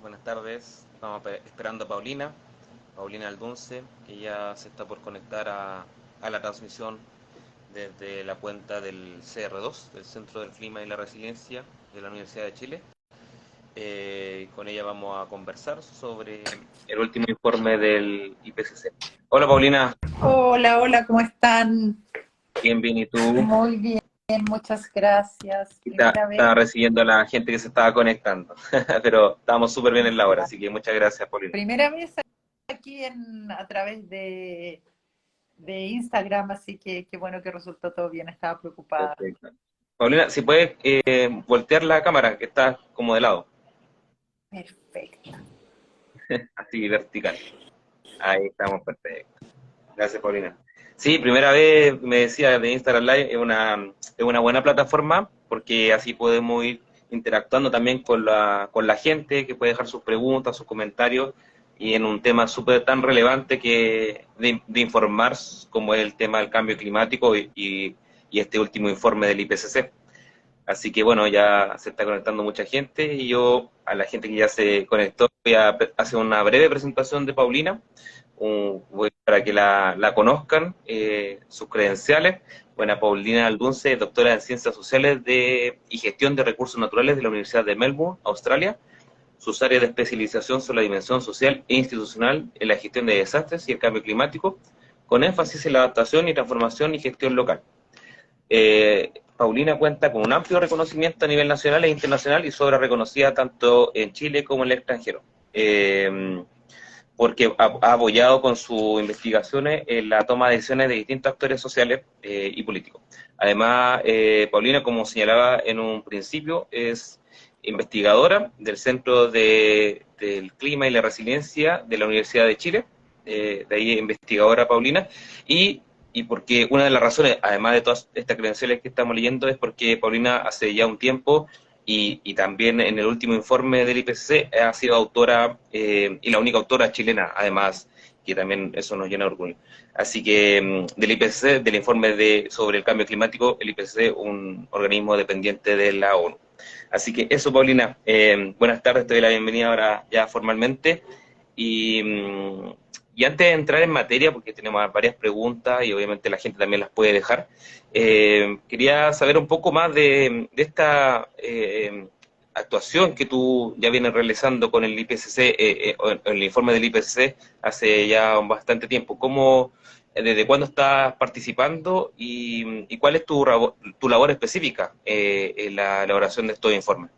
buenas tardes. Estamos esperando a Paulina Aldunce, que ya se está por conectar a la transmisión desde la cuenta del CR2, del Centro del Clima y la Resiliencia de la Universidad de Chile. Con ella vamos a conversar sobre el último informe del IPCC. Hola Paulina, Hola, hola, ¿cómo están? bien, ¿y tú? Muy bien, muchas gracias. Primera vez Estaba recibiendo a la gente que se estaba conectando, pero estábamos súper bien en la hora, así que muchas gracias Paulina. primera vez aquí a través de Instagram, así que qué bueno que resultó todo bien, estaba preocupada. Perfecto. Paulina, si puedes voltear la cámara, que está como de lado, Perfecto. así vertical. Ahí estamos, perfecto. Gracias, Paulina. Sí, primera vez me decía de Instagram Live, es una buena plataforma porque así podemos ir interactuando también con la gente que puede dejar sus preguntas, sus comentarios y en un tema súper tan relevante que de informar como es el tema del cambio climático y este último informe del IPCC. Así que bueno, ya se está conectando mucha gente y yo a la gente que ya se conectó voy a hacer una breve presentación de Paulina para que la conozcan, sus credenciales. Bueno, Paulina Aldunce, doctora en Ciencias Sociales y Gestión de Recursos Naturales de la Universidad de Melbourne, Australia. Sus áreas de especialización son la dimensión social e institucional en la gestión de desastres y el cambio climático, con énfasis en la adaptación y transformación y gestión local. Paulina cuenta con un amplio reconocimiento a nivel nacional e internacional y es obra reconocida tanto en Chile como en el extranjero, porque ha apoyado con sus investigaciones en la toma de decisiones de distintos actores sociales y políticos. Además, Paulina, como señalaba en un principio, es investigadora del del Clima y la Resiliencia de la Universidad de Chile, de ahí investigadora Paulina, y porque una de las razones, además de todas estas credenciales que estamos leyendo, es porque Paulina hace ya un tiempo y también en el último informe del IPCC ha sido autora y la única autora chilena, además, que también eso nos llena de orgullo. Así que del IPCC, del informe sobre el cambio climático, el IPCC, un organismo dependiente de la ONU. Así que eso, Paulina, buenas tardes, te doy la bienvenida ahora ya formalmente. Y, y antes de entrar en materia, porque tenemos varias preguntas y obviamente la gente también las puede dejar, quería saber un poco más de esta actuación que tú ya vienes realizando con el IPCC, o el informe del IPCC hace ya bastante tiempo. ¿Desde cuándo estás participando y cuál es tu labor específica en la elaboración de estos informes?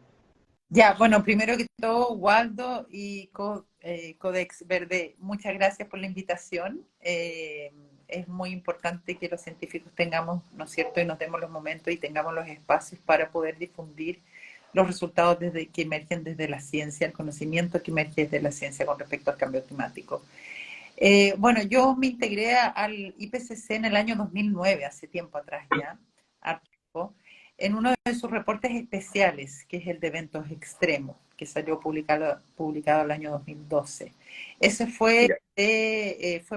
Ya, bueno, primero que todo, Waldo y Codex Verde, muchas gracias por la invitación. Es muy importante que los científicos tengamos, ¿no es cierto?, y nos demos los momentos y tengamos los espacios para poder difundir los resultados que emergen desde la ciencia, el conocimiento que emerge desde la ciencia con respecto al cambio climático. Bueno, yo me integré al IPCC en el año 2009, hace tiempo atrás ya, harto tiempo, en uno de sus reportes especiales, que es el de eventos extremos, que salió publicado el año 2012. Ese Ya. fue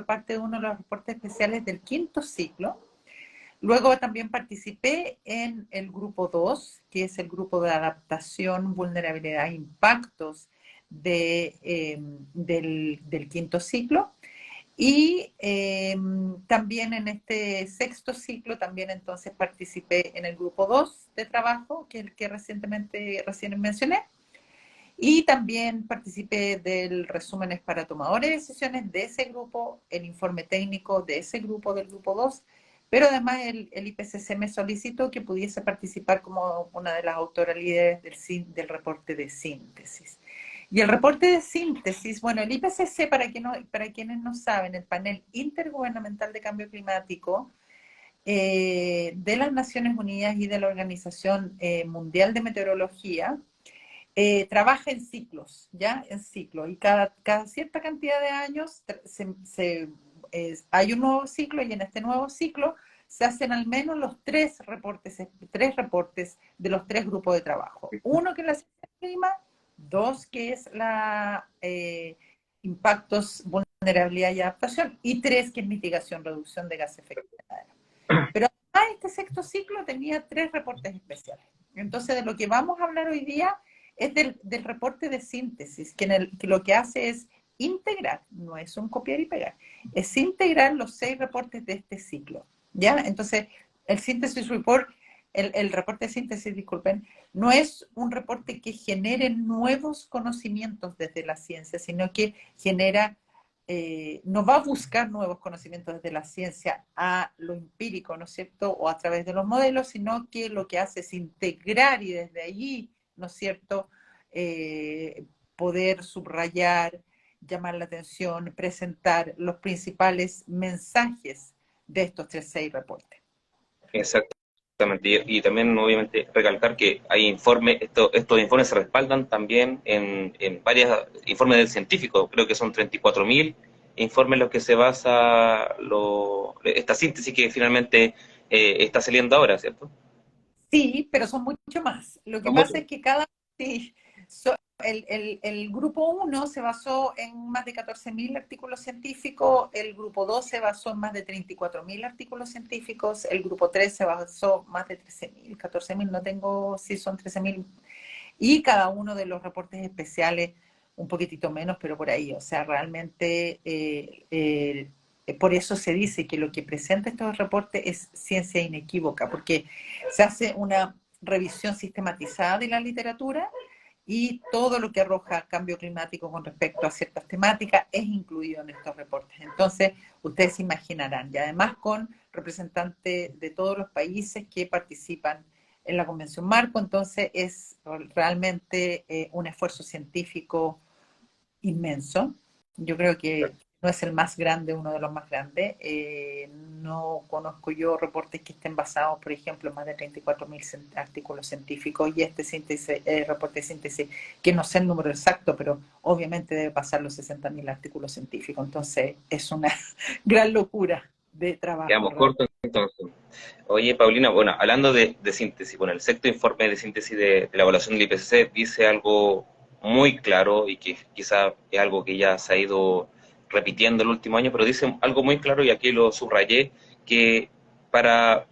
parte de uno de los reportes especiales del quinto ciclo. Luego también participé en el grupo 2, que es el grupo de adaptación, vulnerabilidad e impactos del quinto ciclo. Y también en este sexto ciclo, también entonces participé en el grupo 2 de trabajo, que es el que recién mencioné. Y también participé del resúmenes para tomadores de decisiones de ese grupo, el informe técnico de ese grupo, del grupo 2, pero además el IPCC me solicitó que pudiese participar como una de las autoras líderes del reporte de síntesis. Y el reporte de síntesis, bueno, el IPCC, para quienes no saben, el panel intergubernamental de cambio climático de las Naciones Unidas y de la Organización Mundial de Meteorología, trabaja en ciclos, ¿ya? En ciclos. Y cada cierta cantidad de años hay un nuevo ciclo y en este nuevo ciclo se hacen al menos los tres reportes de los tres grupos de trabajo. Uno que es la ciencia del clima, dos que es la impactos, vulnerabilidad y adaptación, y tres que es mitigación, reducción de gases de efecto invernadero. Pero además este sexto ciclo tenía tres reportes especiales. Entonces de lo que vamos a hablar hoy día es del reporte de síntesis, que lo que hace es integrar, no es un copiar y pegar, es integrar los 6 reportes de este ciclo, ¿ya? Entonces, el síntesis report, el reporte de síntesis, disculpen, no es un reporte que genere nuevos conocimientos desde la ciencia, sino que genera, no va a buscar nuevos conocimientos desde la ciencia a lo empírico, ¿no es cierto?, o a través de los modelos, sino que lo que hace es integrar y desde allí, ¿no es cierto?, poder subrayar, llamar la atención, presentar los principales mensajes de estos 6 reportes. Exactamente. Y también, obviamente, recalcar que hay informes, estos informes se respaldan también en varios informes del científico. Creo que son 34.000 informes en los que se basa esta síntesis que finalmente está saliendo ahora, ¿cierto? Sí, pero son mucho más. Lo que Son pasa muchos. es que sí, el grupo 1 se basó en más de 14.000 artículos científicos, el grupo 2 se basó en más de 34.000 artículos científicos, el grupo 3 se basó más de 13.000, 14.000, no tengo si son 13.000, y cada uno de los reportes especiales un poquitito menos, pero por ahí, o sea, realmente por eso se dice que lo que presenta estos reportes es ciencia inequívoca, porque se hace una revisión sistematizada de la literatura y todo lo que arroja cambio climático con respecto a ciertas temáticas es incluido en estos reportes. Entonces, ustedes se imaginarán, y además con representantes de todos los países que participan en la Convención Marco, entonces es realmente un esfuerzo científico inmenso. Yo creo que no es el más grande, uno de los más grandes. No conozco yo reportes que estén basados, por ejemplo, en más de 34.000 artículos científicos y este síntesis, reporte de síntesis, que no sé el número exacto, pero obviamente debe pasar los 60.000 artículos científicos. Entonces es una gran locura de trabajo. Quedamos cortos entonces. Oye, Paulina, bueno, hablando de síntesis, bueno, el sexto informe de síntesis de la evaluación del IPCC dice algo muy claro y que quizá es algo que ya se ha ido repitiendo el último año, pero dice algo muy claro y aquí lo subrayé, que para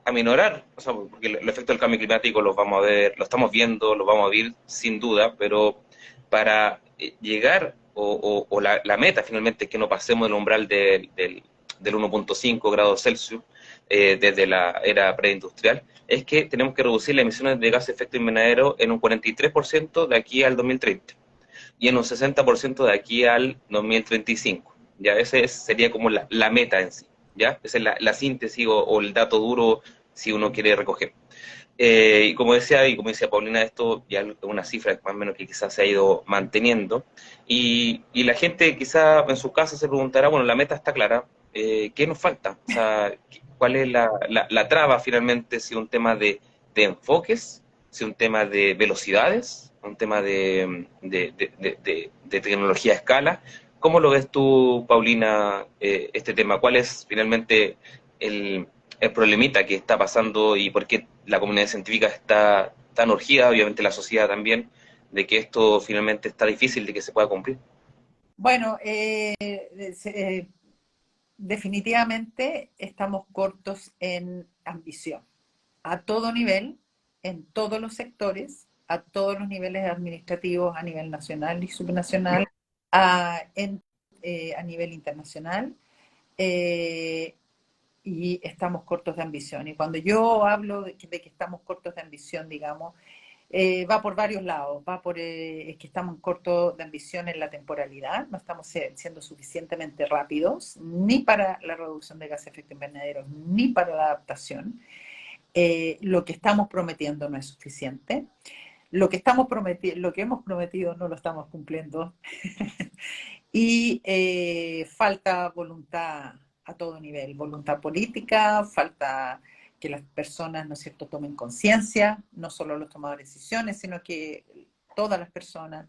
aminorar, o sea, porque el efecto del cambio climático los vamos a ver, lo estamos viendo, lo vamos a vivir sin duda, pero para llegar o la meta finalmente es que no pasemos el umbral del 1.5 grados Celsius, desde la era preindustrial, es que tenemos que reducir las emisiones de gases de efecto invernadero en un 43% de aquí al 2030 y en un 60% de aquí al 2035. Ya ese sería como la meta en sí. ¿Ya? Esa es la síntesis o el dato duro si uno quiere recoger. Y como decía Paulina, esto ya es una cifra más o menos que quizás se ha ido manteniendo. Y la gente quizás en su casa se preguntará, bueno, la meta está clara, ¿qué nos falta? O sea, ¿cuál es la traba finalmente? Si un tema de enfoques, si un tema de velocidades, un tema de tecnología a escala. ¿Cómo lo ves tú, Paulina, este tema? ¿Cuál es finalmente el problemita que está pasando y por qué la comunidad científica está tan urgida, obviamente la sociedad también, de que esto finalmente está difícil de que se pueda cumplir? Bueno, definitivamente estamos cortos en ambición, a todo nivel, en todos los sectores, a todos los niveles administrativos, a nivel nacional y subnacional, a nivel internacional, eh, y estamos cortos de ambición. Y cuando yo hablo de que estamos cortos de ambición, digamos, va por varios lados, va por es que estamos cortos de ambición en la temporalidad, no estamos siendo suficientemente rápidos, ni para la reducción de gases de efecto invernadero, ni para la adaptación. Lo que estamos prometiendo no es suficiente. Lo que hemos prometido no lo estamos cumpliendo. Y falta voluntad a todo nivel, voluntad política, falta que las personas, ¿no es cierto?, tomen conciencia, no solo los tomadores de decisiones, sino que todas las personas.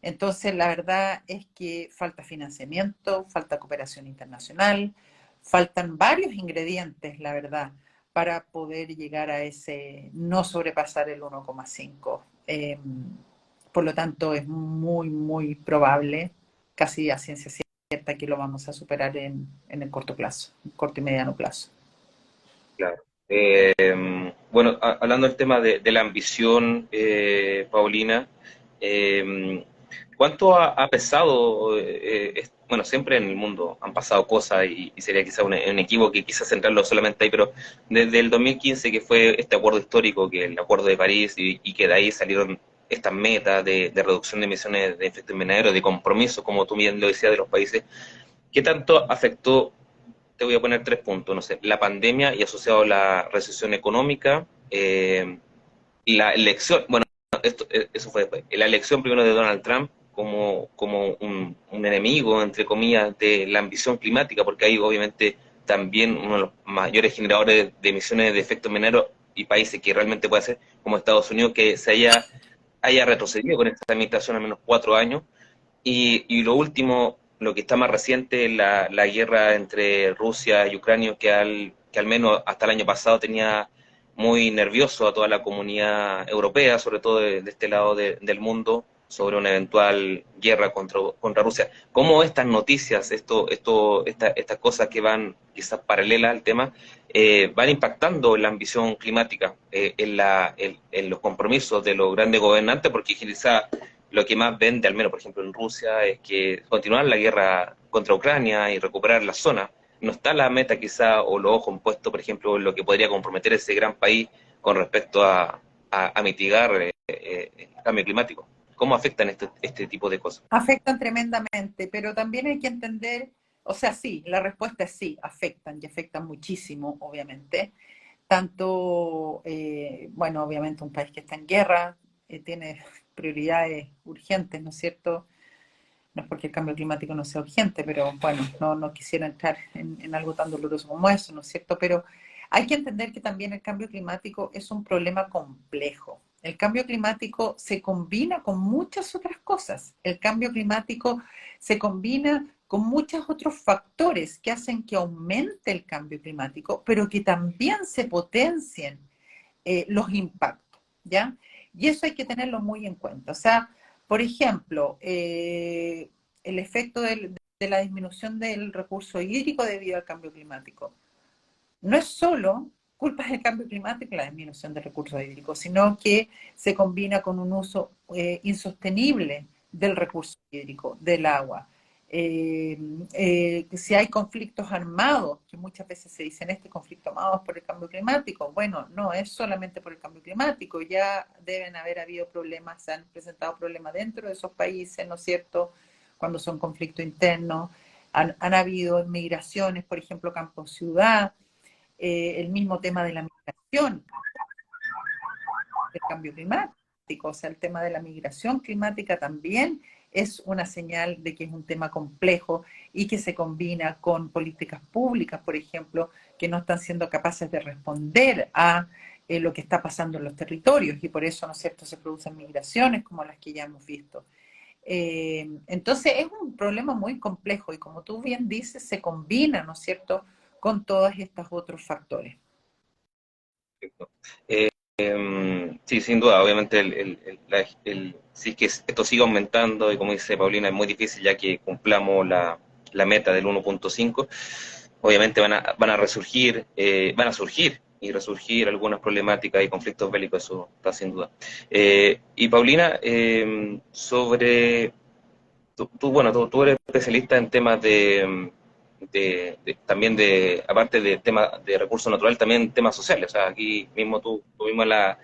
Entonces, la verdad es que falta financiamiento, falta cooperación internacional, faltan varios ingredientes, la verdad, para poder llegar a ese, no sobrepasar el 1,5. Por lo tanto, es muy, muy probable, casi a ciencia cierta, que lo vamos a superar en el corto plazo, corto y mediano plazo. Claro. Bueno, hablando del tema de la ambición, Paulina, eh, ¿cuánto ha pesado? Bueno, siempre en el mundo han pasado cosas y sería quizá un equivoco que quizás centrarlo solamente ahí, pero desde el 2015 que fue este acuerdo histórico, que el Acuerdo de París, y que de ahí salieron estas metas de reducción de emisiones de efecto invernadero, de compromiso, como tú bien lo decías, de los países, ¿qué tanto afectó? Te voy a poner 3 puntos, no sé, la pandemia y asociado a la recesión económica, la elección, bueno, eso fue después, la elección primero de Donald Trump como un enemigo, entre comillas, de la ambición climática, porque hay obviamente también uno de los mayores generadores de emisiones de efecto invernadero y países que realmente puede ser, como Estados Unidos, que se haya retrocedido con esta administración al menos 4 años. Y lo último, lo que está más reciente, la guerra entre Rusia y Ucrania, que al menos hasta el año pasado tenía muy nervioso a toda la comunidad europea, sobre todo de este lado del mundo, sobre una eventual guerra contra Rusia. ¿Cómo estas noticias, estas cosas que van quizás paralelas al tema, van impactando en la ambición climática, en los compromisos de los grandes gobernantes? Porque quizás lo que más vende, al menos por ejemplo en Rusia, es que continuar la guerra contra Ucrania y recuperar la zona. No está la meta quizá o los ojos puestos, por ejemplo, en lo que podría comprometer ese gran país con respecto a mitigar el cambio climático. ¿Cómo afectan este tipo de cosas? Afectan tremendamente, pero también hay que entender, o sea, sí, la respuesta es sí, afectan y afectan muchísimo, obviamente. Tanto, bueno, obviamente un país que está en guerra tiene prioridades urgentes, ¿no es cierto? No es porque el cambio climático no sea urgente, pero bueno, no quisiera entrar en algo tan doloroso como eso, ¿no es cierto? Pero hay que entender que también el cambio climático es un problema complejo. El cambio climático se combina con muchas otras cosas. El cambio climático se combina con muchos otros factores que hacen que aumente el cambio climático, pero que también se potencien los impactos, ¿ya? Y eso hay que tenerlo muy en cuenta. O sea, por ejemplo, el efecto de la disminución del recurso hídrico debido al cambio climático. No es solo culpa del cambio climático la disminución del recurso hídrico, sino que se combina con un uso insostenible del recurso hídrico, del agua. Si hay conflictos armados, que muchas veces se dicen este conflicto armado es por el cambio climático, bueno, no es solamente por el cambio climático, ya deben haber habido problemas, se han presentado problemas dentro de esos países, ¿no es cierto?, cuando son conflictos internos, han habido migraciones, por ejemplo, campo-ciudad, el mismo tema de la migración, del cambio climático, o sea, el tema de la migración climática también es una señal de que es un tema complejo y que se combina con políticas públicas, por ejemplo, que no están siendo capaces de responder a lo que está pasando en los territorios y por eso, ¿no es cierto?, se producen migraciones como las que ya hemos visto. Entonces es un problema muy complejo y como tú bien dices, se combina, ¿no es cierto?, con todos estos otros factores. Sí, sin duda, obviamente si es que esto sigue aumentando y como dice Paulina es muy difícil ya que cumplamos la meta del 1.5, obviamente van a resurgir, van a surgir y resurgir algunas problemáticas y conflictos bélicos, eso está sin duda. Y Paulina, bueno, tú eres especialista en temas también aparte de temas de recursos naturales, también temas sociales. O sea, aquí mismo tú mismo la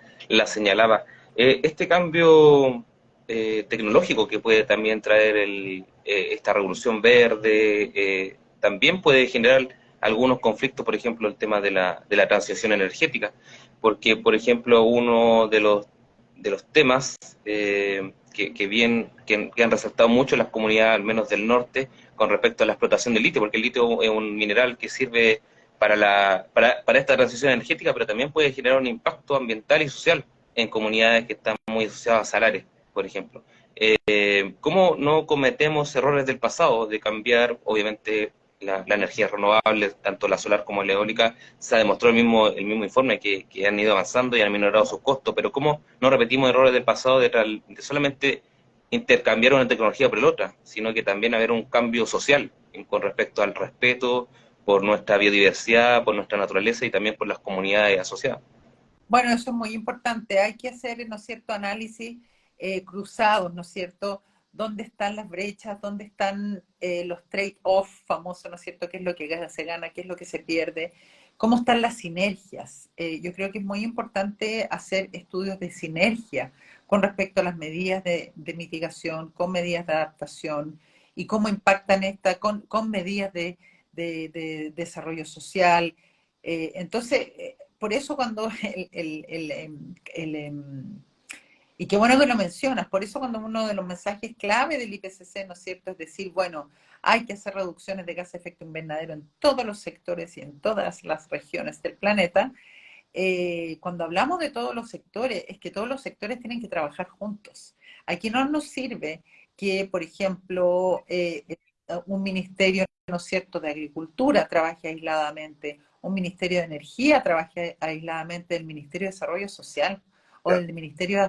señalabas. Este cambio tecnológico que puede también traer esta revolución verde, también puede generar algunos conflictos, por ejemplo, el tema de la transición energética, porque, por ejemplo, uno de los temas que han resaltado mucho las comunidades, al menos del norte, con respecto a la explotación del litio, porque el litio es un mineral que sirve para esta transición energética, pero también puede generar un impacto ambiental y social en comunidades que están muy asociadas a salares, por ejemplo. ¿Cómo no cometemos errores del pasado de cambiar, obviamente, la energía renovable, tanto la solar como la eólica? Se ha demostrado el mismo informe que han ido avanzando y han minorado sus costos, pero ¿cómo no repetimos errores del pasado de solamente intercambiar una tecnología por la otra, sino que también haber un cambio social con respecto al respeto por nuestra biodiversidad, por nuestra naturaleza y también por las comunidades asociadas? Bueno, eso es muy importante. Hay que hacer, ¿no es cierto?, análisis cruzados, ¿no es cierto? ¿Dónde están las brechas? ¿Dónde están los trade-off famosos, ¿no es cierto? ¿Qué es lo que se gana? ¿Qué es lo que se pierde? ¿Cómo están las sinergias? Yo creo que es muy importante hacer estudios de sinergia con respecto a las medidas de mitigación, con medidas de adaptación y cómo impactan con medidas de desarrollo social. Por eso cuando y qué bueno que lo mencionas, por eso cuando uno de los mensajes clave del IPCC, ¿no es cierto?, es decir, bueno, hay que hacer reducciones de gases de efecto invernadero en todos los sectores y en todas las regiones del planeta. Cuando hablamos de todos los sectores, es que todos los sectores tienen que trabajar juntos. Aquí no nos sirve que, por ejemplo, un ministerio, ¿no es cierto?, de Agricultura trabaje aisladamente, un ministerio de Energía trabaje aisladamente del Ministerio de Desarrollo Social o Claro, del Ministerio de...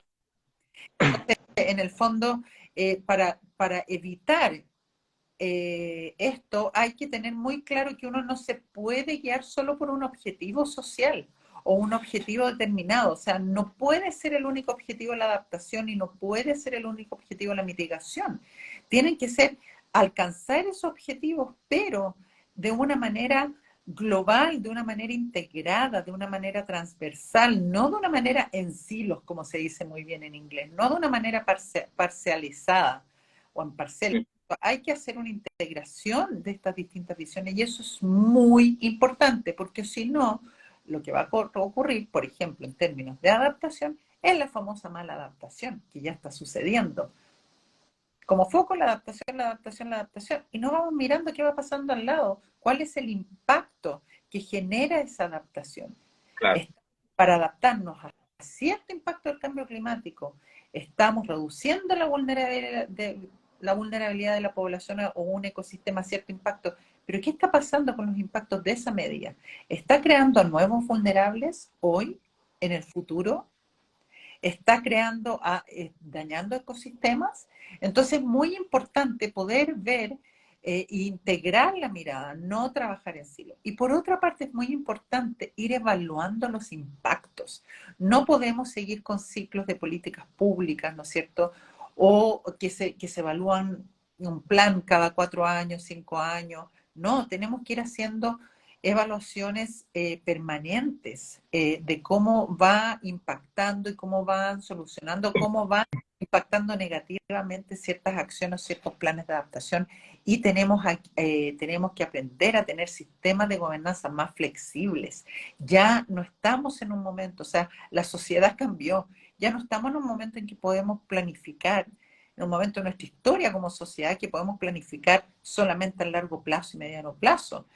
Entonces, en el fondo, para evitar esto, hay que tener muy claro que uno no se puede guiar solo por un objetivo social o un objetivo determinado. O sea, no puede ser el único objetivo la adaptación y no puede ser el único objetivo la mitigación. Tienen que ser alcanzar esos objetivos, pero de una manera global, de una manera integrada, de una manera transversal, no de una manera en silos, como se dice muy bien en inglés, no de una manera parcializada o en parcelas. Hay que hacer una integración de estas distintas visiones y eso es muy importante porque si no, lo que va a ocurrir, por ejemplo, en términos de adaptación, es la famosa mala adaptación que ya está sucediendo. Como foco, la adaptación, la adaptación, la adaptación. Y no vamos mirando qué va pasando al lado, cuál es el impacto que genera esa adaptación. claro. Para adaptarnos a cierto impacto del cambio climático, estamos reduciendo la vulnerabilidad de la población o un ecosistema a cierto impacto. Pero ¿qué está pasando con los impactos de esa medida? ¿Está creando nuevos vulnerables hoy, en el futuro? ¿Está dañando ecosistemas? Entonces es muy importante poder ver e integrar la mirada, no trabajar en silo. Y por otra parte es muy importante ir evaluando los impactos. No podemos seguir con ciclos de políticas públicas, ¿no es cierto? O que se evalúan un plan cada 4 años, 5 años. No, tenemos que ir haciendo evaluaciones permanentes de cómo va impactando y cómo van solucionando, cómo van impactando negativamente ciertas acciones, ciertos planes de adaptación y tenemos que aprender a tener sistemas de gobernanza más flexibles. Ya no estamos en un momento, o sea, la sociedad cambió, ya no estamos en un momento en que podemos planificar, en un momento de nuestra historia como sociedad que podemos planificar solamente a largo plazo y mediano plazo.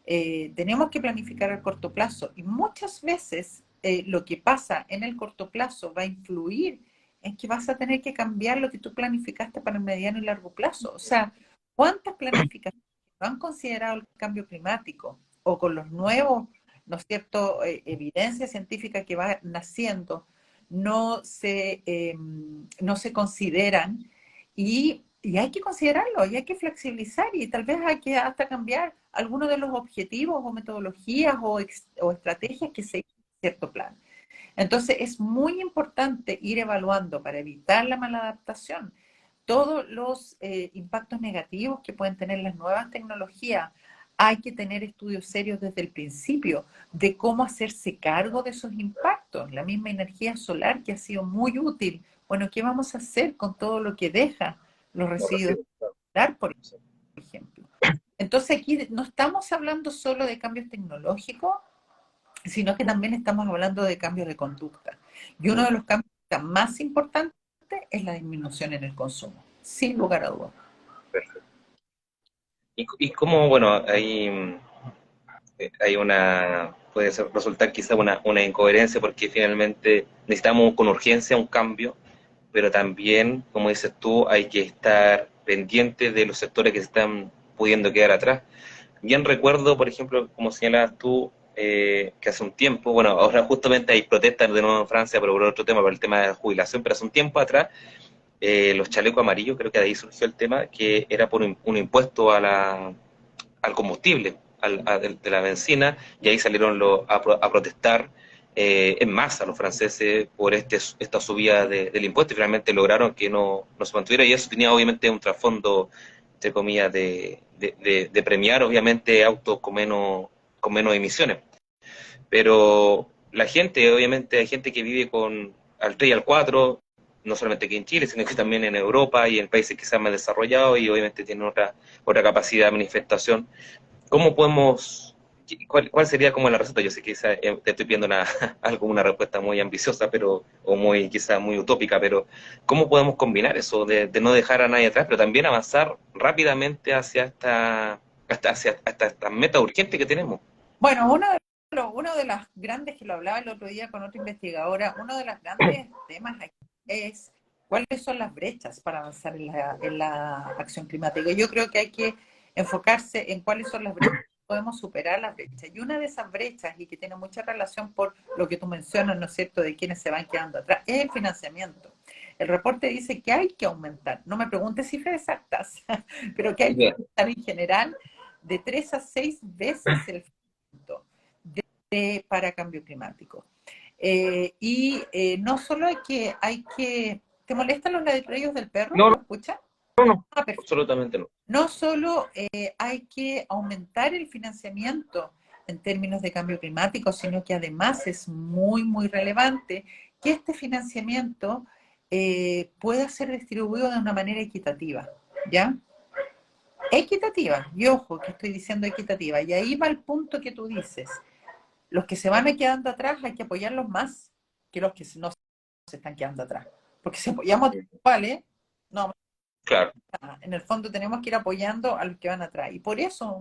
Tenemos que planificar a corto plazo y muchas veces lo que pasa en el corto plazo va a influir en que vas a tener que cambiar lo que tú planificaste para el mediano y largo plazo. O sea, ¿cuántas planificaciones no han considerado el cambio climático o con los nuevos, ¿no es cierto?, evidencia científica que va naciendo, no se consideran y hay que considerarlo, y hay que flexibilizar, y tal vez hay que hasta cambiar algunos de los objetivos o metodologías o estrategias que se hizo en cierto plan. Entonces, es muy importante ir evaluando para evitar la mala adaptación todos los impactos negativos que pueden tener las nuevas tecnologías. Hay que tener estudios serios desde el principio de cómo hacerse cargo de esos impactos. La misma energía solar que ha sido muy útil. Bueno, ¿qué vamos a hacer con todo lo que deja los Lo residuos recibo. Claro. solar, por ejemplo? Entonces aquí no estamos hablando solo de cambios tecnológicos, sino que también estamos hablando de cambios de conducta. Y uno Mm, de los cambios más importantes es la disminución en el consumo, sin lugar a dudas. perfecto. Y cómo, bueno, hay resultar quizá una incoherencia porque finalmente necesitamos con urgencia un cambio, pero también, como dices tú, hay que estar pendiente de los sectores que se están pudiendo quedar atrás. Bien recuerdo, por ejemplo, como señalabas tú, que hace un tiempo, bueno, ahora justamente hay protestas de nuevo en Francia, pero por otro tema, por el tema de la jubilación, pero hace un tiempo atrás, los chalecos amarillos, creo que de ahí surgió el tema, que era por un impuesto al combustible, de la benzina, y ahí salieron a protestar en masa los franceses por esta subida del impuesto y finalmente lograron que no se mantuviera y eso tenía obviamente un trasfondo, entre comillas, de premiar obviamente autos con menos emisiones. Pero la gente, obviamente hay gente que vive con al 3 y al 4 no solamente aquí en Chile, sino que también en Europa y en países quizás más desarrollados y obviamente tienen otra capacidad de manifestación. ¿Cómo podemos, cuál sería como la receta? Yo sé que te estoy pidiendo una respuesta muy ambiciosa, o muy, quizás muy utópica, pero ¿cómo podemos combinar eso de no dejar a nadie atrás, pero también avanzar rápidamente hacia hasta esta meta urgente que tenemos? Bueno, uno de las grandes, que lo hablaba el otro día con otra investigadora, uno de los grandes temas aquí es cuáles son las brechas para avanzar en la acción climática. Yo creo que hay que enfocarse en cuáles son las brechas, podemos superar las brechas. Y una de esas brechas, y que tiene mucha relación por lo que tú mencionas, ¿no es cierto?, de quienes se van quedando atrás, es el financiamiento. El reporte dice que hay que aumentar, no me preguntes cifras exactas, pero que hay que aumentar en general de 3 a 6 veces el para cambio climático. No solo ¿te molestan los ladrillos del perro? No, ¿Lo escuchas? no, Perfecto. absolutamente no. No solo hay que aumentar el financiamiento en términos de cambio climático, sino que además es muy, muy relevante que este financiamiento pueda ser distribuido de una manera equitativa, ¿ya? Equitativa, y ojo que estoy diciendo equitativa, y ahí va el punto que tú dices. Los que se van quedando atrás hay que apoyarlos más que los que no se están quedando atrás. Porque si apoyamos iguales, no, Claro. en el fondo tenemos que ir apoyando a los que van atrás. Y por eso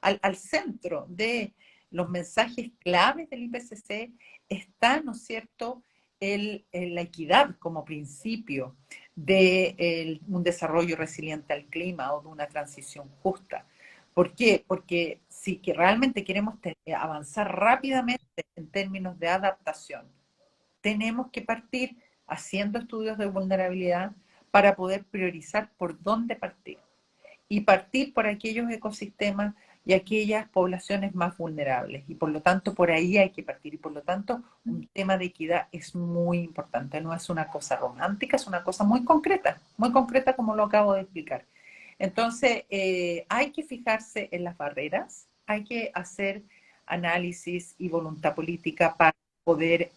al centro de los mensajes claves del IPCC está, ¿no es cierto?, la equidad como principio de un desarrollo resiliente al clima o de una transición justa. ¿Por qué? Porque si que realmente queremos avanzar rápidamente en términos de adaptación, tenemos que partir haciendo estudios de vulnerabilidad para poder priorizar por dónde partir. Y partir por aquellos ecosistemas y aquellas poblaciones más vulnerables. Y por lo tanto, por ahí hay que partir. Y por lo tanto, un tema de equidad es muy importante. No es una cosa romántica, es una cosa muy concreta como lo acabo de explicar. Entonces, hay que fijarse en las barreras, hay que hacer análisis y voluntad política para poder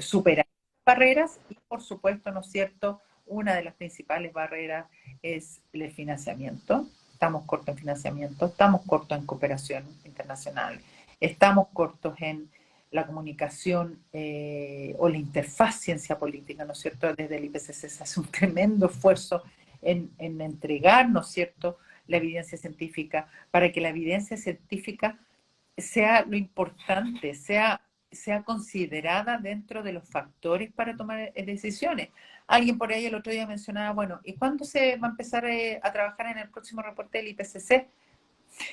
superar barreras y, por supuesto, ¿no es cierto?, una de las principales barreras es el financiamiento. Estamos cortos en financiamiento, estamos cortos en cooperación internacional, estamos cortos en la comunicación o la interfaz ciencia política, ¿no es cierto? Desde el IPCC se hace un tremendo esfuerzo en entregar, ¿no es cierto?, la evidencia científica, para que la evidencia científica sea lo importante, sea considerada dentro de los factores para tomar decisiones. Alguien por ahí el otro día mencionaba, bueno, ¿y cuándo se va a empezar a trabajar en el próximo reporte del IPCC?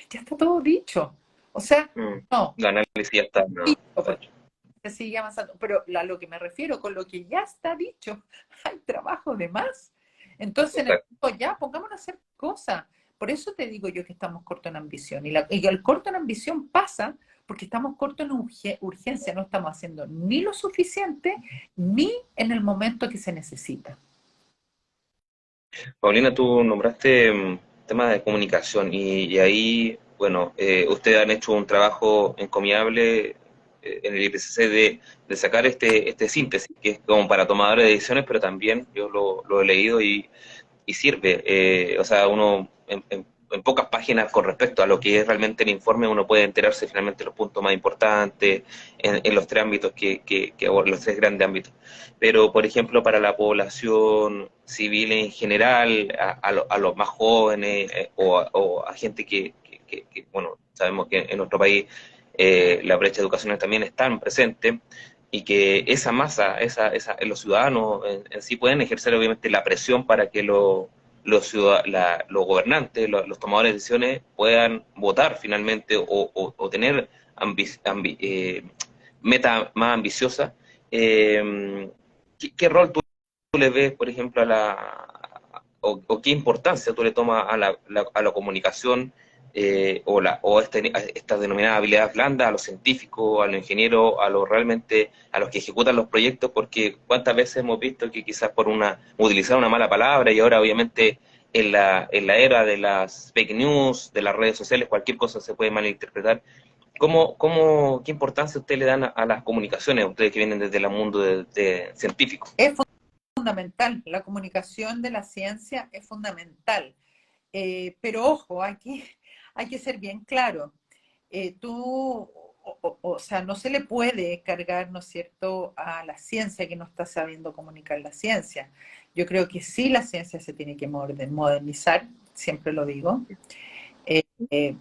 Ya está todo dicho. O sea, no, La análisis ya está hecho. se sigue avanzando. Pero a lo que me refiero, con lo que ya está dicho, hay trabajo de más. Entonces, en el punto ya, pongámonos a hacer cosas. Por eso te digo yo que estamos cortos en ambición. Y el corto en ambición pasa porque estamos cortos en urgencia. No estamos haciendo ni lo suficiente, ni en el momento que se necesita. Paulina, tú nombraste temas de comunicación y ahí, bueno, ustedes han hecho un trabajo encomiable en el IPCC de sacar este síntesis, que es como para tomadores de decisiones, pero también yo lo he leído y sirve. O sea, uno en pocas páginas con respecto a lo que es realmente el informe, uno puede enterarse finalmente de los puntos más importantes en los tres ámbitos los tres grandes ámbitos. Pero, por ejemplo, para la población civil en general, a los más jóvenes o a gente bueno, sabemos que en nuestro país la brecha educacional también están presentes y que esa masa, los ciudadanos en sí pueden ejercer obviamente la presión para que los gobernantes, los tomadores de decisiones puedan votar finalmente o tener meta más ambiciosa. ¿Qué rol tú le ves, por ejemplo, o qué importancia tú le tomas a la comunicación estas denominadas habilidades blandas a los científicos, a los ingenieros, a los que ejecutan los proyectos, porque cuántas veces hemos visto que quizás por utilizar una mala palabra, y ahora obviamente en la era de las fake news, de las redes sociales, cualquier cosa se puede malinterpretar. ¿Qué importancia ustedes le dan a las comunicaciones, ustedes que vienen desde el mundo de científico? Es fundamental, la comunicación de la ciencia es fundamental. Pero ojo, hay que ser bien claro. O sea, no se le puede cargar, ¿no es cierto?, a la ciencia que no está sabiendo comunicar la ciencia. Yo creo que sí la ciencia se tiene que modernizar, siempre lo digo. Eh, eh,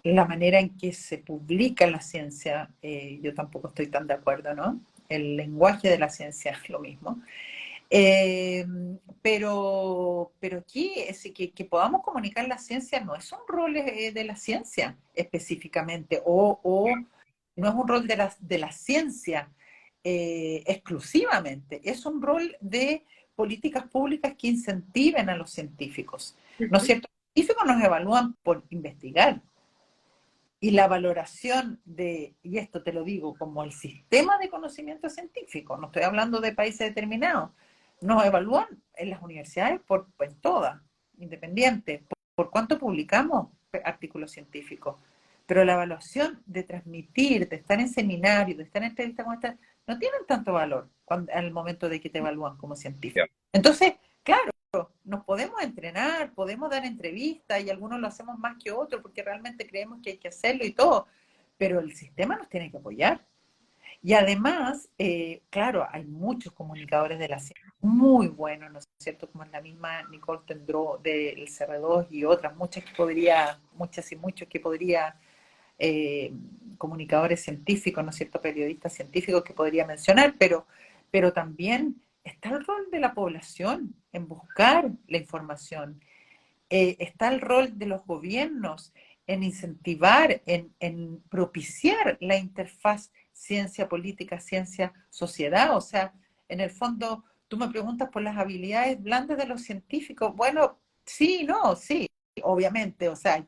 la manera en que se publica la ciencia, yo tampoco estoy tan de acuerdo, ¿no? El lenguaje de la ciencia es lo mismo. Eh, pero aquí que podamos comunicar la ciencia no es un rol de la ciencia específicamente, o no es un rol de la ciencia exclusivamente, es un rol de políticas públicas que incentiven a los científicos. ¿No es cierto? Los científicos nos evalúan por investigar, y la valoración y esto te lo digo como el sistema de conocimiento científico, no estoy hablando de países determinados, nos evalúan en las universidades en todas, independiente, por cuánto publicamos artículos científicos. Pero la evaluación de transmitir, de estar en seminarios, de estar en entrevistas como esta, no tienen tanto valor al momento de que te evalúan como científico. Entonces, claro, nos podemos entrenar, podemos dar entrevistas y algunos lo hacemos más que otros porque realmente creemos que hay que hacerlo y todo, pero el sistema nos tiene que apoyar. Y además, claro, hay muchos comunicadores de la ciencia muy buenos, ¿no es cierto? Como es la misma Nicole Tendró del CR2 y otras, muchas y muchos que podría, comunicadores científicos, ¿no es cierto? Periodistas científicos que podría mencionar, pero también está el rol de la población en buscar la información. Está el rol de los gobiernos en incentivar, en propiciar la interfaz ciencia política, ciencia sociedad. O sea, en el fondo, tú me preguntas por las habilidades blandas de los científicos. Bueno, sí, no, sí, obviamente. O sea,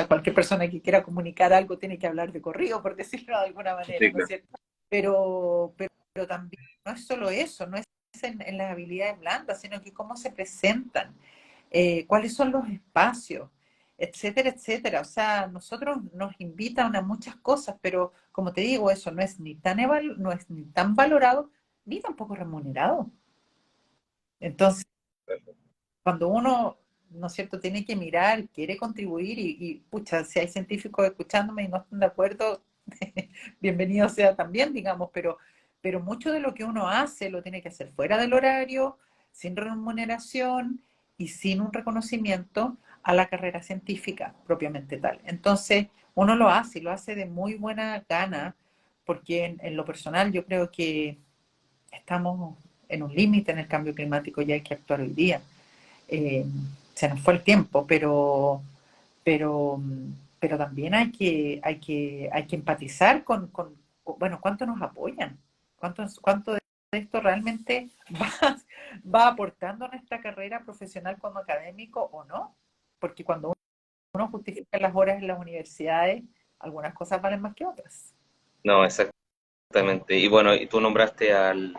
cualquier persona que quiera comunicar algo tiene que hablar de corrido, por decirlo de alguna manera, Sí, ¿no es claro. cierto? Pero también no es solo eso, no es en las habilidades blandas, sino que cómo se presentan, cuáles son los espacios, etcétera, etcétera. O sea, nosotros nos invitan a muchas cosas, pero como te digo, eso no es no es ni tan valorado, ni tampoco remunerado. Entonces, cuando uno, ¿no es cierto?, tiene que mirar, quiere contribuir pucha, si hay científicos escuchándome y no están de acuerdo, bienvenido sea también, digamos, pero mucho de lo que uno hace lo tiene que hacer fuera del horario, sin remuneración y sin un reconocimiento a la carrera científica propiamente tal. Entonces, uno lo hace y lo hace de muy buena gana, porque en lo personal yo creo que estamos en un límite en el cambio climático y hay que actuar hoy día. Eh, Se nos fue el tiempo, pero, pero también hay que empatizar bueno, cuánto nos apoyan, cuánto de esto realmente va aportando a nuestra carrera profesional como académico o no, porque cuando uno justifica las horas en las universidades, algunas cosas valen más que otras. No, exactamente. Y bueno, y tú nombraste al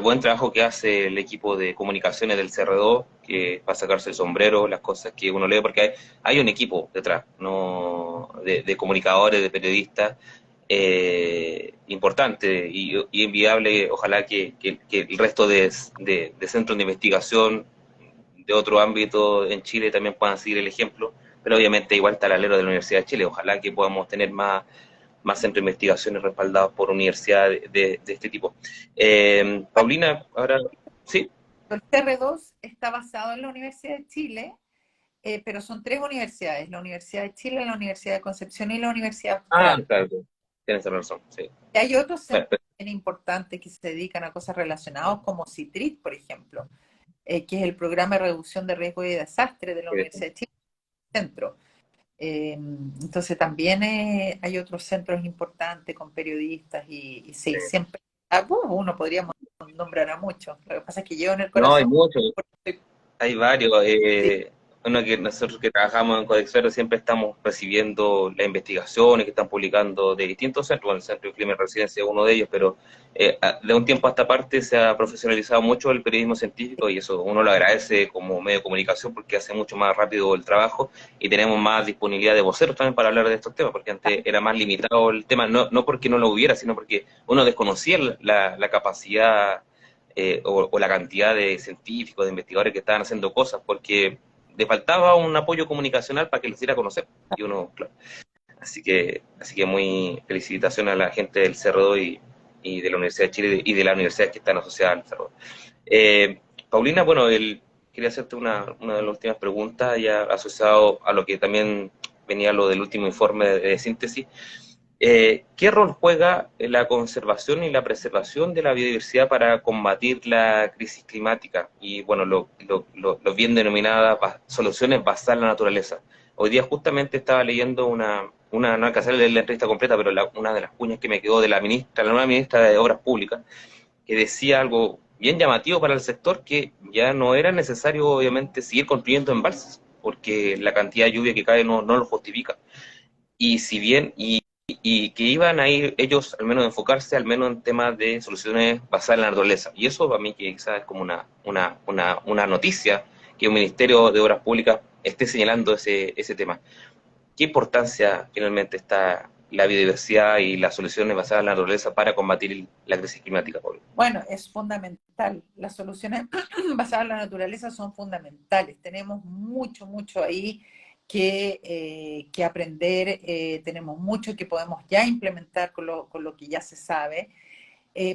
buen trabajo que hace el equipo de comunicaciones del CR2, que va a sacarse el sombrero, las cosas que uno lee, porque hay un equipo detrás, ¿no? De comunicadores, de periodistas, importante y enviable. Ojalá que el resto de centros de investigación de otro ámbito en Chile también puedan seguir el ejemplo, pero obviamente igual está el alero de la Universidad de Chile. Ojalá que podamos tener más centros de investigaciones respaldados por universidades de este tipo. Paulina, ahora, ¿sí? El CR2 está basado en la Universidad de Chile, pero son tres universidades, la Universidad de Chile, la Universidad de Concepción y la Universidad Ah, Austral. claro, tienes razón, sí. Y hay otros Bueno, centros importantes que se dedican a cosas relacionadas, como CITRIS, por ejemplo, que es el programa de reducción de riesgo y desastre de la Universidad de Chile, centro. Entonces también hay otros centros importantes con periodistas y sí, siempre, uno podríamos nombrar a muchos. Lo que pasa es que llevo en el no, hay corazón. muchos, hay varios. Sí, uno que nosotros que trabajamos en Codexero siempre estamos recibiendo las investigaciones que están publicando de distintos centros, bueno, el Centro de Clima y Residencia es uno de ellos, pero de un tiempo a esta parte se ha profesionalizado mucho el periodismo científico y eso uno lo agradece como medio de comunicación porque hace mucho más rápido el trabajo y tenemos más disponibilidad de voceros también para hablar de estos temas, porque antes era más limitado el tema, no porque no lo hubiera, sino porque uno desconocía la capacidad o la cantidad de científicos, de investigadores que estaban haciendo cosas, porque le faltaba un apoyo comunicacional para que los diera a conocer. Y uno, claro. Así que muy felicitaciones a la gente del Cerro y de la Universidad de Chile y de las universidades que están asociadas al Cerro. Paulina, bueno, quería hacerte una de las últimas preguntas, ya asociado a lo que también venía lo del último informe de síntesis. ¿Qué rol juega la conservación y la preservación de la biodiversidad para combatir la crisis climática y, bueno, lo bien denominadas soluciones basadas en la naturaleza? Hoy día justamente estaba leyendo no alcancé a leer la entrevista completa, pero una de las cuñas que me quedó de la nueva ministra de Obras Públicas, que decía algo bien llamativo para el sector, que ya no era necesario, obviamente, seguir construyendo embalses, porque la cantidad de lluvia que cae no lo justifica. Y si bien, y que iban a ir ellos al menos a enfocarse al menos en temas de soluciones basadas en la naturaleza. Y eso para mí que quizás es como una noticia que un Ministerio de Obras Públicas esté señalando ese tema. ¿Qué importancia finalmente está la biodiversidad y las soluciones basadas en la naturaleza para combatir la crisis climática, Pablo? Bueno, es fundamental. Las soluciones basadas en la naturaleza son fundamentales. Tenemos mucho ahí que aprender. Tenemos mucho que podemos ya implementar con lo que ya se sabe.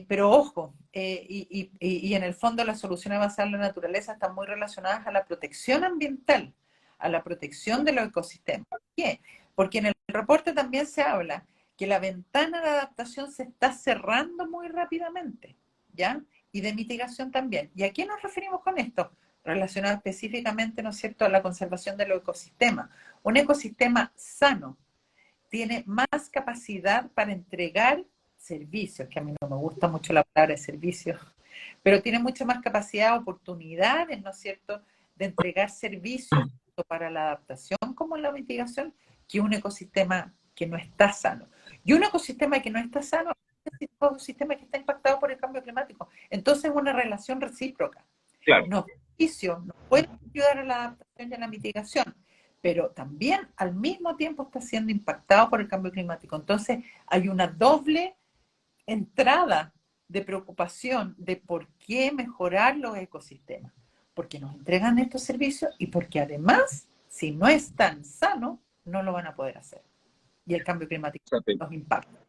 Pero ojo, y en el fondo las soluciones basadas en la naturaleza están muy relacionadas a la protección ambiental, a la protección de los ecosistemas. ¿Por qué? Porque en el reporte también se habla que la ventana de adaptación se está cerrando muy rápidamente, ¿ya? Y de mitigación también. ¿Y a qué nos referimos con esto? Relacionado específicamente, ¿no es cierto?, a la conservación de los ecosistemas. Un ecosistema sano tiene más capacidad para entregar servicios, que a mí no me gusta mucho la palabra de servicios, pero tiene mucha más capacidad, oportunidades, ¿no es cierto?, de entregar servicios tanto para la adaptación como la mitigación, que un ecosistema que no está sano. Y un ecosistema que no está sano es un ecosistema que está impactado por el cambio climático. Entonces es una relación recíproca. Claro. Nos puede ayudar a la adaptación y a la mitigación, pero también al mismo tiempo está siendo impactado por el cambio climático. Entonces hay una doble entrada de preocupación de por qué mejorar los ecosistemas, porque nos entregan estos servicios y porque además, si no es tan sano, no lo van a poder hacer. Y el cambio climático nos impacta.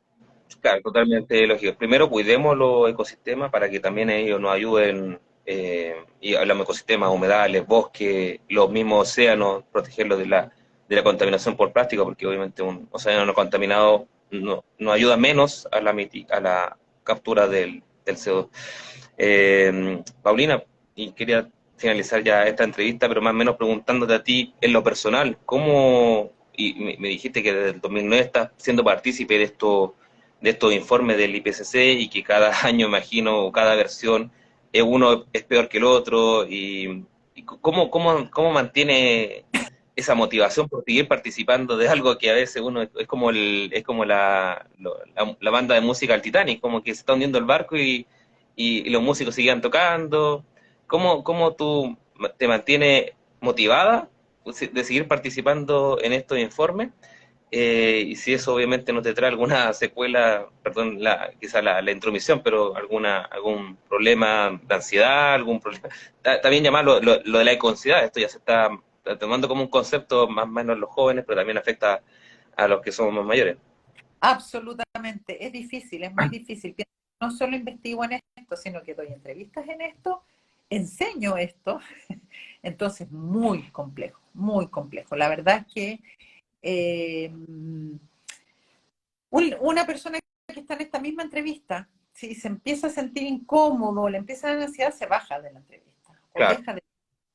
Claro, totalmente lógico. Primero, cuidemos los ecosistemas para que también ellos nos ayuden, y hablamos de ecosistemas, humedales, bosques, los mismos océanos, protegerlos de la contaminación por plástico, porque obviamente un océano no contaminado no ayuda menos a la captura del CO2. Paulina, y quería finalizar ya esta entrevista, pero más o menos preguntándote a ti en lo personal, y me dijiste que desde el 2009 estás siendo partícipe de estos informes del IPCC y que cada año, imagino, cada versión, uno es peor que el otro, y cómo mantiene esa motivación por seguir participando de algo que a veces uno es como la banda de música del Titanic, como que se está hundiendo el barco y los músicos siguen tocando. ¿Cómo tú te mantienes motivada de seguir participando en estos informes? Y si eso obviamente no te trae alguna secuela, perdón, quizá la intromisión, pero algún problema de ansiedad, algún problema, también llamarlo lo de la ecoansiedad, esto ya se está tomando como un concepto más o menos en los jóvenes, pero también afecta a los que somos más mayores. Absolutamente, es difícil, es muy difícil. No solo investigo en esto, sino que doy entrevistas en esto, enseño esto, entonces muy complejo, muy complejo. La verdad es que una persona que está en esta misma entrevista, si se empieza a sentir incómodo, le empieza a dar ansiedad, se baja de la entrevista. O Claro. deja de...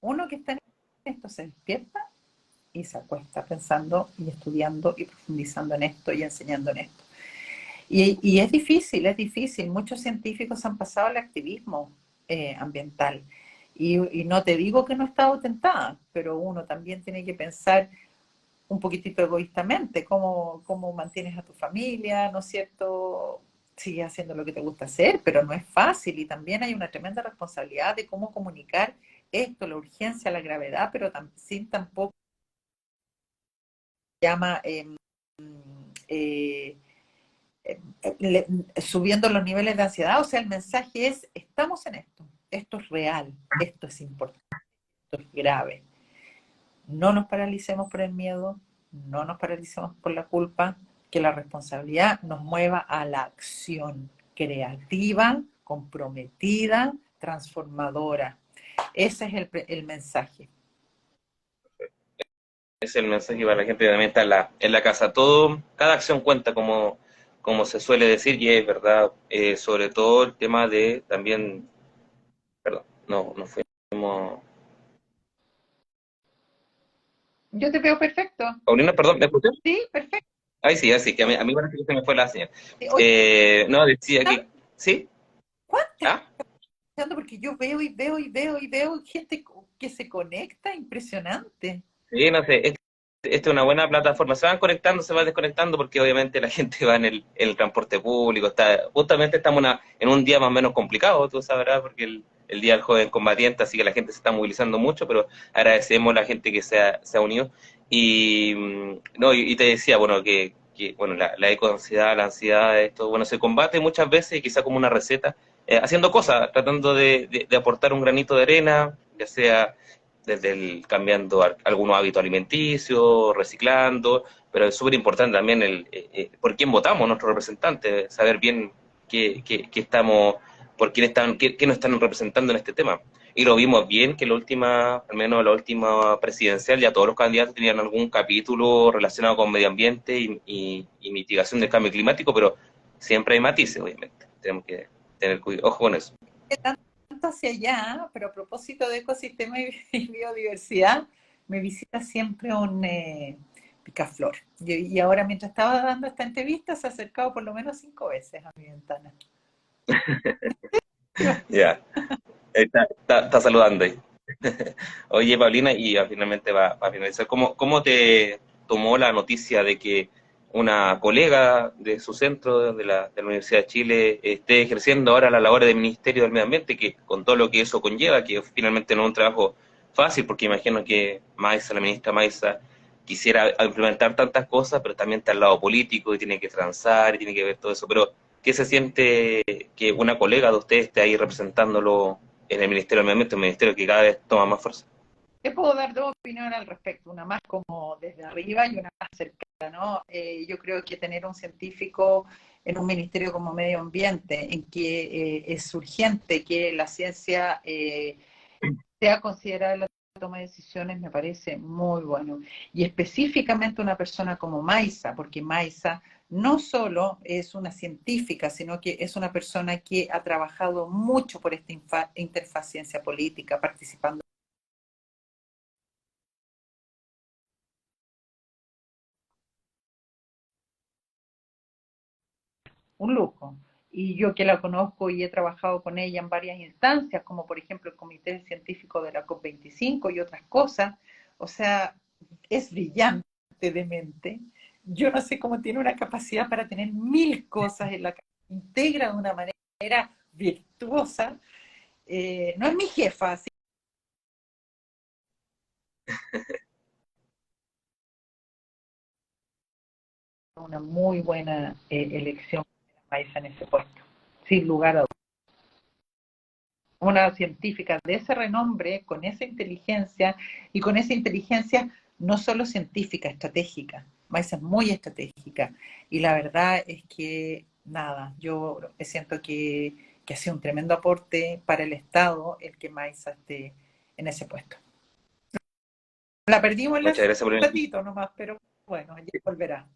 Uno que está en esto se despierta y se acuesta pensando y estudiando y profundizando en esto y enseñando en esto. Y es difícil, es difícil. Muchos científicos han pasado al activismo ambiental Y no te digo que no he estado tentada, pero uno también tiene que pensar un poquitito egoístamente, cómo mantienes a tu familia, ¿no es cierto? Sigues haciendo lo que te gusta hacer, pero no es fácil y también hay una tremenda responsabilidad de cómo comunicar esto, la urgencia, la gravedad, pero sin tampoco llama eh, subiendo los niveles de ansiedad. O sea, el mensaje es, estamos en esto es real, esto es importante, esto es grave. No nos paralicemos por el miedo, no nos paralicemos por la culpa, que la responsabilidad nos mueva a la acción creativa, comprometida, transformadora. Ese es el mensaje. Es el mensaje para la gente que también está en la casa. Cada acción cuenta, como se suele decir, y es verdad, sobre todo el tema de también, perdón, no fuimos. Yo te veo perfecto. Paulina, perdón, ¿me escuchó? Sí, perfecto. Ay, sí, que a mí parece que se me fue la señal. Oye, No, decía que, ¿sí? ¿cuántas ¿Ah? escuchando? Porque yo veo y veo y veo y veo gente que se conecta, impresionante. Sí, no sé, esta es una buena plataforma. Se van conectando, se van desconectando, porque obviamente la gente va en el transporte público. Justamente estamos en un día más o menos complicado, tú sabrás, porque el Día del Joven Combatiente, así que la gente se está movilizando mucho, pero agradecemos a la gente que se ha unido. Y, no, y te decía, bueno, bueno, la ecoansiedad, la ansiedad, esto, bueno, se combate muchas veces, quizá como una receta, haciendo cosas, tratando de aportar un granito de arena, ya sea desde cambiando algunos hábitos alimenticios, reciclando, pero es súper importante también por quién votamos nuestros representantes, saber bien qué estamos, por quién están, qué nos están representando en este tema. Y lo vimos bien que al menos la última presidencial, ya todos los candidatos tenían algún capítulo relacionado con medio ambiente y mitigación del cambio climático, pero siempre hay matices, obviamente. Tenemos que tener ojo con eso. Tanto hacia allá, pero a propósito de ecosistema y biodiversidad, me visita siempre un picaflor. Y ahora, mientras estaba dando esta entrevista, se ha acercado por lo menos 5 veces a mi ventana. Ya, está saludando ahí. Oye, Paulina, y finalmente va a finalizar, ¿cómo te tomó la noticia de que una colega de su centro, de la Universidad de Chile, esté ejerciendo ahora la labor del Ministerio del Medio Ambiente, que con todo lo que eso conlleva, que finalmente no es un trabajo fácil, porque imagino que la ministra Maiza, quisiera implementar tantas cosas, pero también está al lado político y tiene que transar y tiene que ver todo eso, pero ¿qué se siente que una colega de usted esté ahí representándolo en el Ministerio del Medio Ambiente, un ministerio que cada vez toma más fuerza? Te puedo dar dos opiniones al respecto, una más como desde arriba y una más cercana, ¿no? Yo creo que tener un científico en un ministerio como medio ambiente, en que es urgente que la ciencia sea considerada en la toma de decisiones, me parece muy bueno. Y específicamente una persona como Maisa, porque Maisa no solo es una científica, sino que es una persona que ha trabajado mucho por esta interfaz ciencia política, participando. Un lujo. Y yo que la conozco y he trabajado con ella en varias instancias, como por ejemplo el Comité Científico de la COP25 y otras cosas, o sea, es brillante de mente. Yo no sé cómo tiene una capacidad para tener 1000 cosas en la cabeza, integra de una manera virtuosa. No es mi jefa, así que una muy buena elección de Maisa en ese puesto, sin lugar a dudas. Una científica de ese renombre, con esa inteligencia, y con esa inteligencia no solo científica, estratégica. Maisa es muy estratégica. Y la verdad es que, nada, yo siento que ha sido un tremendo aporte para el Estado el que Maisa esté en ese puesto. La perdimos en Muchas gracias por un venir. ratito nomás, pero bueno, ya volverá.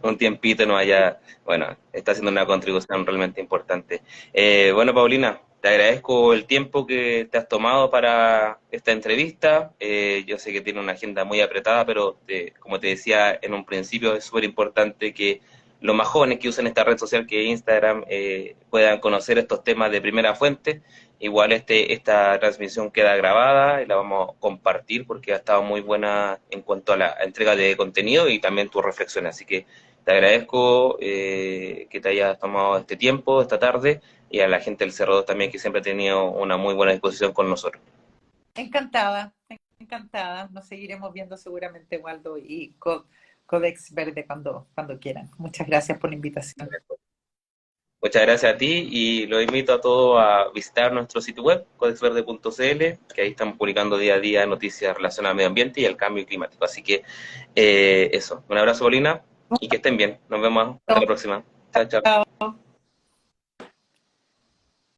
Un tiempito no haya, bueno, está haciendo una contribución realmente importante. Bueno, Paulina, te agradezco el tiempo que te has tomado para esta entrevista. Yo sé que tiene una agenda muy apretada, pero como te decía en un principio, es súper importante que los más jóvenes que usan esta red social que es Instagram puedan conocer estos temas de primera fuente igual esta transmisión queda grabada y la vamos a compartir porque ha estado muy buena en cuanto a la entrega de contenido y también tus reflexiones. Así que te agradezco que te hayas tomado este tiempo, esta tarde, y a la gente del Cerro 2 también, que siempre ha tenido una muy buena disposición con nosotros. Encantada, encantada. Nos seguiremos viendo seguramente, Waldo y Codex Verde cuando quieran. Muchas gracias por la invitación. Muchas gracias a ti y los invito a todos a visitar nuestro sitio web, codexverde.cl, que ahí estamos publicando día a día noticias relacionadas al medio ambiente y al cambio climático. Así que eso, un abrazo, Paulina, y que estén bien. Nos vemos hasta la próxima. Chao, chao. Chao.